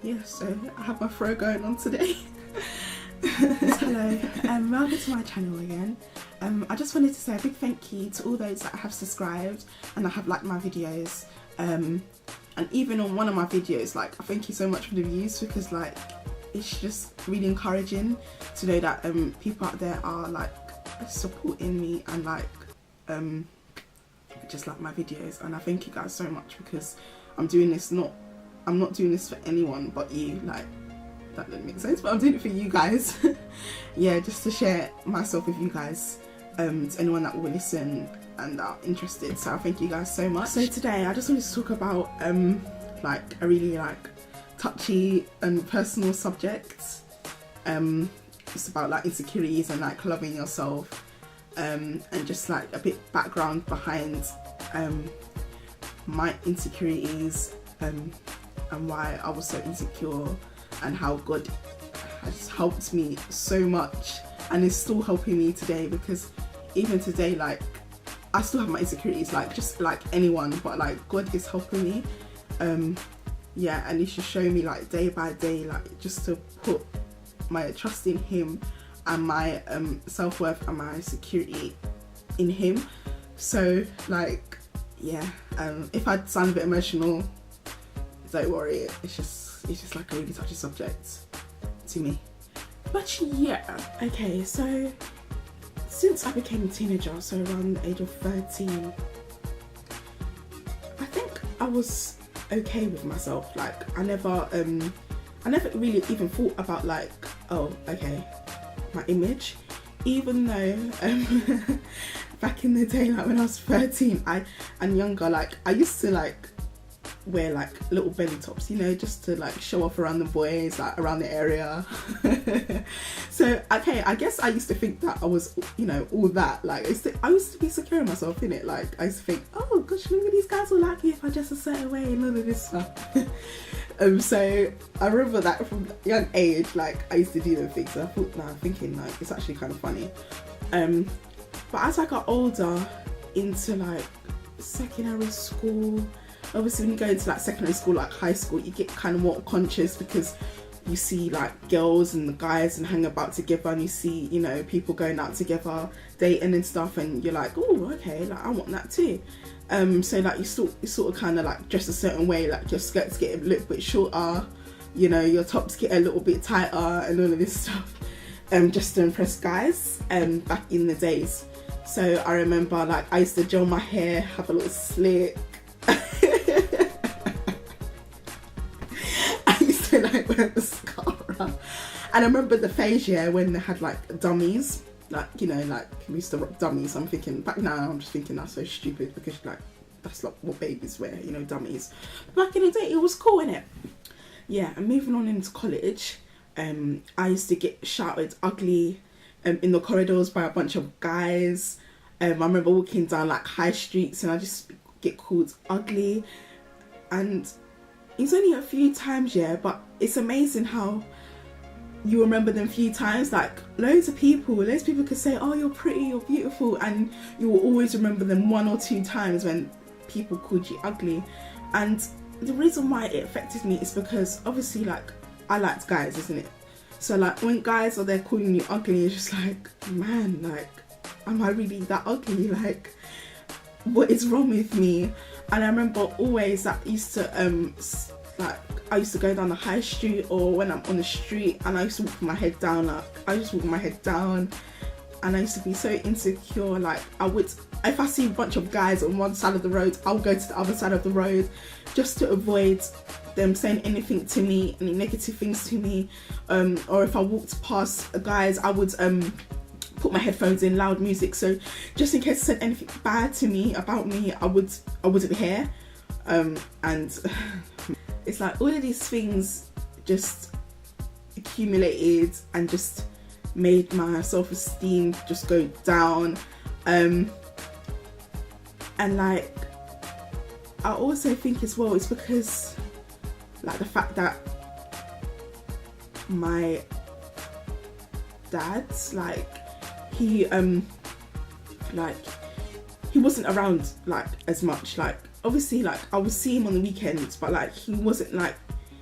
Yeah, so I have my throw going on today. Hello, welcome to my channel again. I just wanted to say a big thank you to all those that have subscribed and that have liked my videos. And even on one of my videos, like, thank you so much for the views, because like it's just really encouraging to know that people out there are like supporting me and like just like my videos. And I thank you guys so much, because I'm not doing this for anyone but you. Like, that didn't make sense, but I'm doing it for you guys. Yeah, just to share myself with you guys, to anyone that will listen and are interested. So I thank you guys so much. So today I just wanted to talk about like a really like touchy and personal subject. It's about like insecurities and like loving yourself, and just like a bit background behind my insecurities, and why I was so insecure, and how God has helped me so much and is still helping me today. Because even today, like, I still have my insecurities, like just like anyone, but like God is helping me. Yeah, and He should show me like day by day, like just to put my trust in Him and my self-worth and my security in Him. So like, yeah, if I sound a bit emotional, don't worry, it's just like a really touchy subject to me. But yeah, okay, so since I became a teenager, so around the age of 13, I think I was okay with myself. Like, I never really even thought about like, oh, okay, my image. Even though back in the day, like when I was 13 and younger, like I used to like wear like little belly tops, you know, just to like show off around the boys, like around the area. So okay, I guess I used to think that I was, you know, all that. Like I used to be secure in myself, innit? Like I used to think, oh gosh, maybe these guys will like me if I dress a certain way and all of this stuff. So I remember that from a young age, like I used to do those things. So I thought, now I'm thinking like it's actually kind of funny. But as I got older, into like secondary school, obviously when you go into like secondary school, like high school, you get kind of more conscious, because you see like girls and the guys and hang about together, and you see, you know, people going out together, dating and stuff, and you're like, oh, okay, like I want that too. So like you sort of kind of like dress a certain way, like your skirts get a little bit shorter, you know, your tops get a little bit tighter and all of this stuff, just to impress guys, back in the days. So I remember like I used to gel my hair, have a little slick. I used to like wear mascara, and I remember the phase, yeah, when they had like dummies, like, you know, like we used to rock dummies. I'm thinking back now, I'm just thinking that's so stupid, because like that's like what babies wear, you know, dummies. But back in the day, it was cool, innit? Yeah, and moving on into college, I used to get shouted ugly in the corridors by a bunch of guys. I remember walking down like high streets and I just get called ugly, and it's only a few times, yeah, but it's amazing how you remember them few times. Like loads of people could say, oh, you're pretty, you're beautiful, and you will always remember them 1 or 2 times when people called you ugly. And the reason why it affected me is because obviously like I liked guys, isn't it? So like when guys are there calling you ugly, it's just like, man, like, am I really that ugly? Like, what is wrong with me? And I remember always that used to like I used to go down the high street, or when I'm on the street, and I used to walk with my head down, like I just walk with my head down, and I used to be so insecure. Like I would, if I see a bunch of guys on one side of the road, I'll go to the other side of the road just to avoid them saying anything to me, any negative things to me. Or if I walked past guys, I would put my headphones in, loud music, so just in case they said anything bad to me, about me, I wouldn't hear. And it's like all of these things just accumulated and just made my self-esteem just go down. And like I also think as well, it's because like the fact that my dad, like he wasn't around like as much. Like obviously like I would see him on the weekends, but like he wasn't like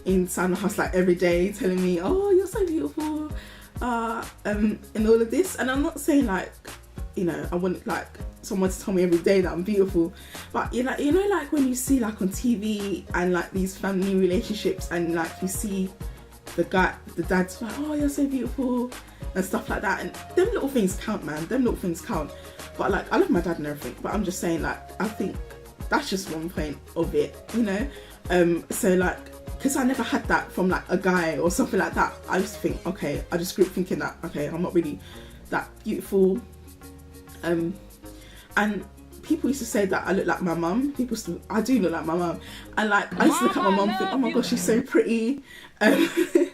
inside the house like every day telling me, oh, you're so beautiful, and all of this. And I'm not saying like, you know, I want like someone to tell me every day that I'm beautiful, but you know like when you see like on TV and like these family relationships and like you see the dad's like, oh, you're so beautiful and stuff like that, and them little things count, man, them little things count. But like, I love my dad and everything, but I'm just saying like, I think that's just one point of it, you know. So like, because I never had that from like a guy or something like that, I used to think, okay, I just grew up thinking that, okay, I'm not really that beautiful. And people used to say that I look like my mum. I do look like my mum. And like, I used to look at my mum and think, oh my gosh, she's so pretty. I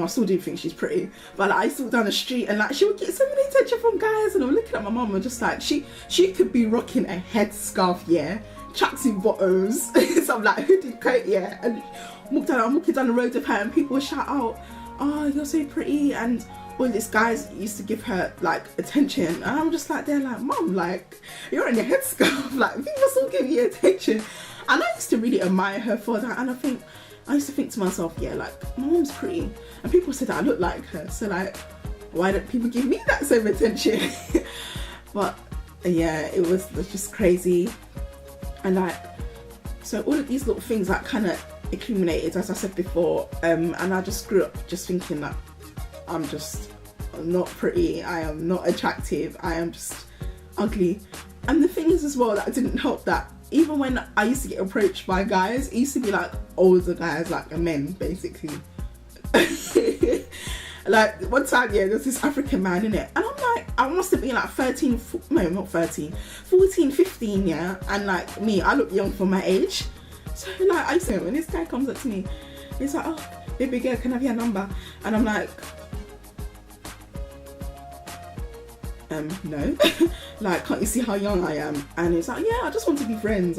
still do think she's pretty. But like, I used to walk down the street and like, she would get so many attention from guys. And I'm looking at my mum and just like, she could be rocking a headscarf, yeah, tracksuit bottoms. So I'm like, hooded coat, yeah. And I'm walking down the road with her and people would shout out, oh, you're so pretty. And all these guys used to give her like attention, and I'm just like, they're like, mum, like, you're in your headscarf, like people still give you attention. And I used to really admire her for that. And I used to think to myself, yeah, like, my mum's pretty, and people said that I look like her, so like, why don't people give me that same attention? But yeah, it was just crazy. And like, so all of these little things like kind of accumulated, as I said before, and I just grew up just thinking that I'm just not pretty, I am not attractive, I am just ugly. And the thing is as well, that didn't help, that even when I used to get approached by guys, it used to be like older guys, like men basically. Like one time, yeah, there's this African man in it, and I'm like, I must have been like 14, 15, yeah, and like me, I look young for my age. So like, I say, when this guy comes up to me, he's like, oh, baby girl, can I have your number? And I'm like, no. Like, can't you see how young I am? And he's like, yeah, I just want to be friends,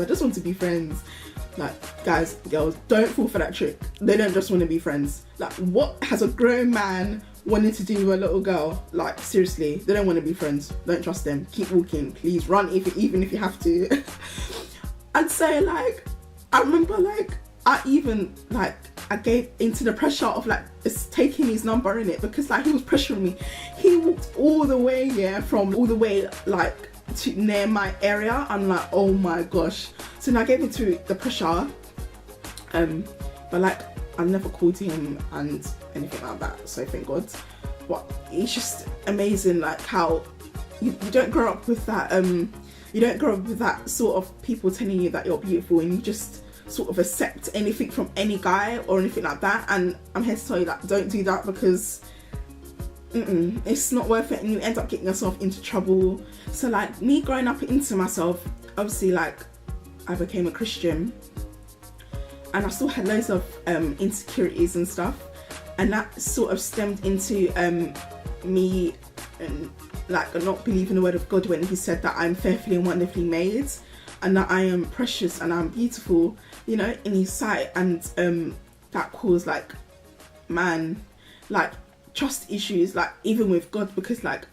like, guys, girls, don't fall for that trick. They don't just want to be friends. Like, what has a grown man wanted to do with a little girl? Like, seriously, they don't want to be friends. Don't trust them. Keep walking, please. Run even if you have to. And so like, I remember like, I gave into the pressure of like taking his number in it, because like he was pressuring me. He walked all the way, yeah, from all the way like to near my area. I'm like, oh my gosh. So now I gave into the pressure, but like, I never called him and anything like that, so thank God. But it's just amazing, like how you don't grow up with that, you don't grow up with that sort of people telling you that you're beautiful, and you just sort of accept anything from any guy or anything like that. And I'm here to tell you that don't do that, because it's not worth it, and you end up getting yourself into trouble. So like, me growing up into myself, obviously like, I became a Christian, and I still had loads of insecurities and stuff, and that sort of stemmed into me like not believing the word of God when he said that I'm fearfully and wonderfully made, and that I am precious and I'm beautiful, you know, in his sight. And that caused like, man, like trust issues, like even with God, because like,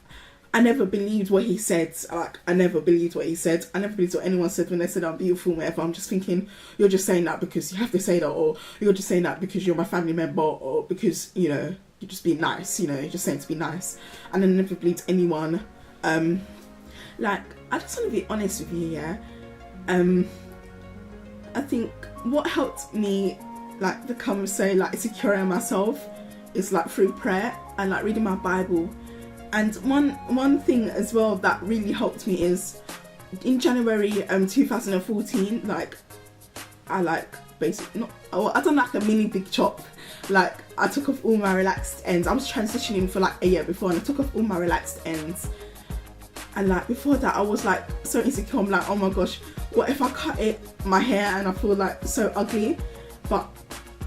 I never believed what he said. Like, I never believed what he said. I never believed what anyone said when they said I'm beautiful, whatever. I'm just thinking, you're just saying that because you have to say that, or you're just saying that because you're my family member, or because, you know, you're just being nice, you know, you're just saying to be nice. And I never believed anyone. Like, I just want to be honest with you, yeah. I think what helped me like become so like secure in myself is like through prayer and like reading my Bible. And one thing as well that really helped me is in January 2014, like I like basically I done like a mini big chop. Like, I took off all my relaxed ends. I was transitioning for like a year before, and I took off all my relaxed ends. And like before that, I was like so insecure. I'm like, oh my gosh, what if I cut my hair and I feel like so ugly? But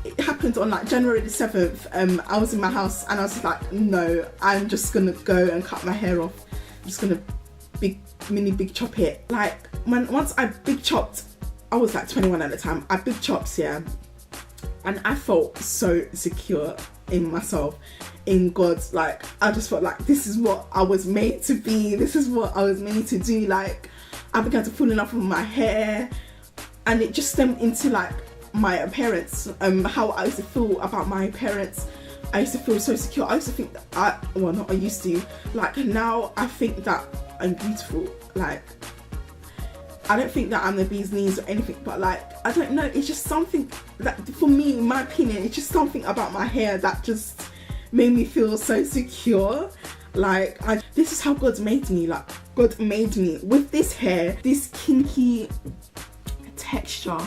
it happened on like January the 7th. I was in my house and I was like, no, I'm just gonna go and cut my hair off. I'm just gonna mini big chop it. Like, once I big chopped, I was like 21 at the time. I big chops, yeah, and I felt so secure in myself, in God. Like, I just felt like this is what I was made to be. This is what I was made to do. Like, I began to fall in love with my hair, and it just stemmed into like my appearance, how I used to feel about my appearance. I used to feel so secure. I used to think that not I used to, like now I think that I'm beautiful. Like I don't think that I'm the bee's knees or anything, but like I don't know, it's just something that for me, in my opinion, it's just something about my hair that just made me feel so secure. Like this is how God's made me. Like God made me with this hair. This kinky texture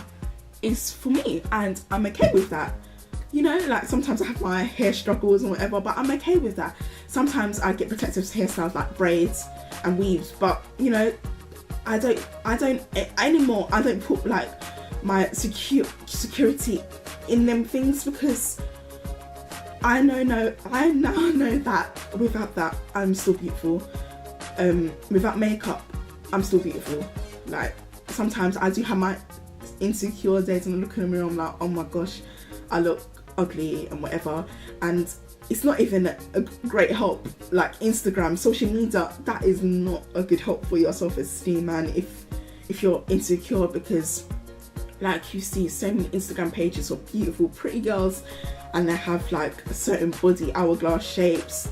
is for me, and I'm okay with that. You know, like sometimes I have my hair struggles and whatever, but I'm okay with that. Sometimes I get protective hairstyles like braids and weaves, but you know, I don't anymore. I don't put like my security in them things, because I now know that without that I'm still beautiful. Without makeup I'm still beautiful. Like sometimes I do have my insecure days and I look in the mirror, I'm like, oh my gosh, I look ugly and whatever, and it's not even a great help. Like Instagram, social media, that is not a good help for your self-esteem, man, if you're insecure, because like you see so many Instagram pages of beautiful pretty girls and they have like a certain body hourglass shapes,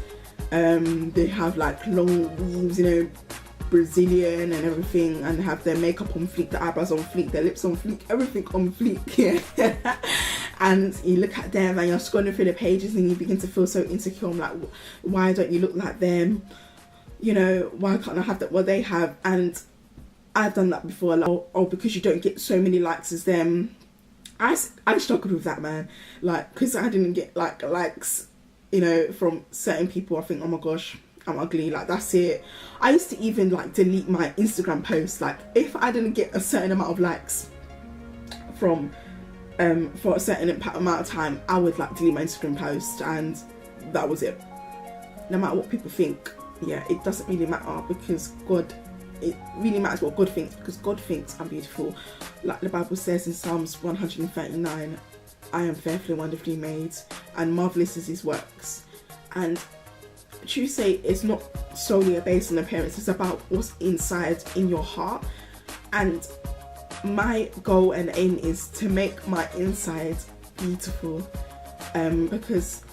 they have like long weaves, you know, Brazilian and everything, and have their makeup on fleek, the eyebrows on fleek, their lips on fleek, everything on fleek. Yeah. And you look at them and you're scrolling through the pages and you begin to feel so insecure. I'm like, why don't you look like them? You know, why can't I have that what they have? And I've done that before, like, oh, because you don't get so many likes as them. I struggled with that, man. Like, because I didn't get like likes, you know, from certain people, I think, oh my gosh, I'm ugly, like that's it. I used to even like delete my Instagram posts. Like if I didn't get a certain amount of likes from for a certain amount of time, I would like delete my Instagram post, and that was it. No matter what people think, yeah, it doesn't really matter, because it really matters what God thinks, because God thinks I'm beautiful. Like the Bible says in Psalms 139, I am fearfully and wonderfully made, and marvelous is his works. And to say it's not solely based on appearance, it's about what's inside in your heart. And my goal and aim is to make my inside beautiful, because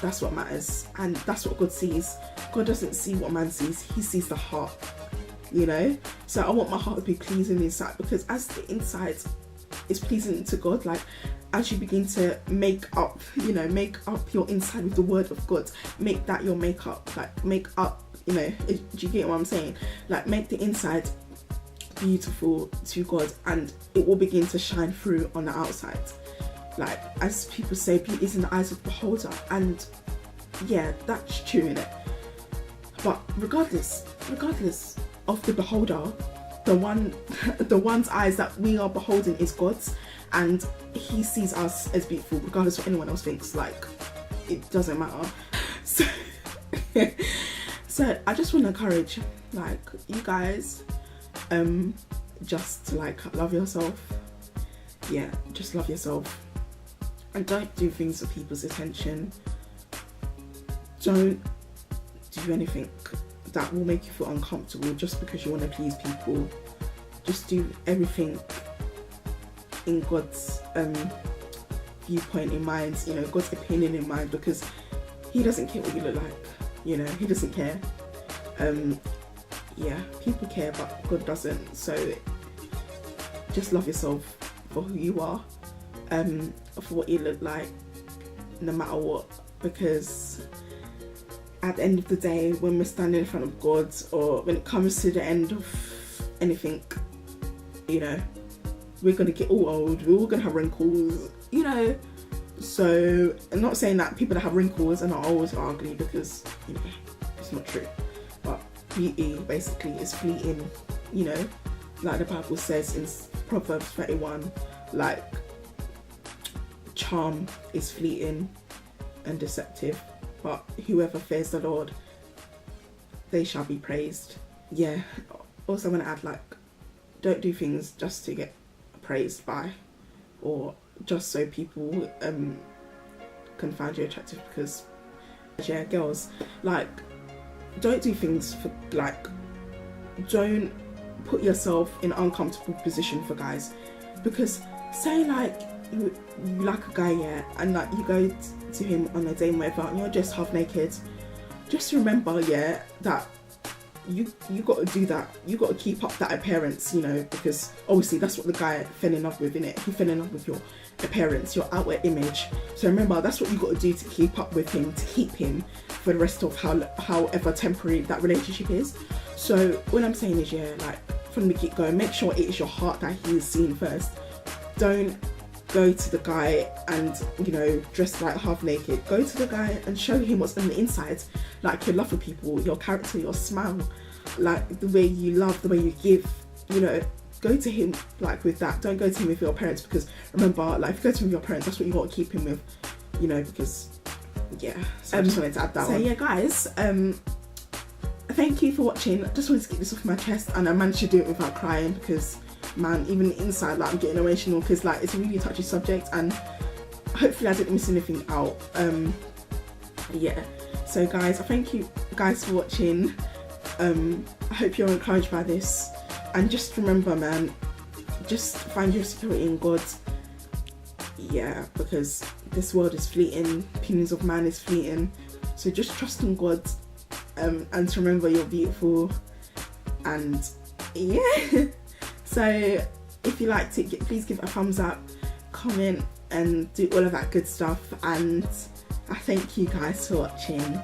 that's what matters, and that's what God sees. God doesn't see what man sees, he sees the heart, you know. So I want my heart to be pleasing inside, because as the inside is pleasing to God, like as you begin to make up your inside with the word of God, make that your makeup, like make up, you know, do you get what I'm saying? Like make the inside beautiful to God, and it will begin to shine through on the outside. Like as people say, beauty is in the eyes of the beholder, and yeah, that's true, innit? But regardless of the beholder, the one's eyes that we are beholding is God's, and he sees us as beautiful regardless of what anyone else thinks. Like it doesn't matter. So I just want to encourage like you guys, just to like love yourself. Yeah, just love yourself, and don't do things for people's attention. Don't do anything that will make you feel uncomfortable just because you want to please people. Just do everything in God's viewpoint in mind, you know, God's opinion in mind, because he doesn't care what you look like, you know, he doesn't care. Yeah, people care, but God doesn't. So just love yourself for who you are, for what you look like, no matter what, because at the end of the day, when we're standing in front of God, or when it comes to the end of anything, you know, we're gonna get all old, we're all gonna have wrinkles, you know. So I'm not saying that people that have wrinkles and are old are ugly, because, you know, it's not true. But beauty basically is fleeting, you know, like the Bible says in Proverbs 31, like charm is fleeting and deceptive, but whoever fears the Lord, they shall be praised. Yeah, also I want to add, like, don't do things just to get praised by, or just so people can find you attractive, because yeah, girls, like, don't do things for, like, don't put yourself in an uncomfortable position for guys, because say like you like a guy, yeah, and like you go to him on a date, whatever, and you're just half naked, just remember, yeah, that you got to do that. You got to keep up that appearance, you know, because obviously that's what the guy fell in love with, innit? He fell in love with your appearance, your outward image. So remember, that's what you got to do to keep up with him, to keep him for the rest of however temporary that relationship is. So what I'm saying is, yeah, like from the get-go, make sure it is your heart that he is seeing first. Don't go to the guy and, you know, dress like half naked. Go to the guy and show him what's on the inside, like your love for people, your character, your smile, like the way you love, the way you give, you know. Go to him like with that. Don't go to him with your parents, because remember, like if you go to him with your parents, that's what you got to keep him with, you know, because yeah. So I just wanted to add that one. So yeah, guys, thank you for watching. I just wanted to get this off my chest, and I managed to do it without crying, because man, even inside, like I'm getting emotional, because like it's a really touchy subject, and hopefully I didn't miss anything out. Yeah, so guys, I thank you guys for watching. I hope you're encouraged by this, and just remember, man, just find your security in God. Yeah, because this world is fleeting, opinions of man is fleeting, so just trust in God, and to remember you're beautiful. And yeah. So if you liked it, please give it a thumbs up, comment, and do all of that good stuff. And I thank you guys for watching.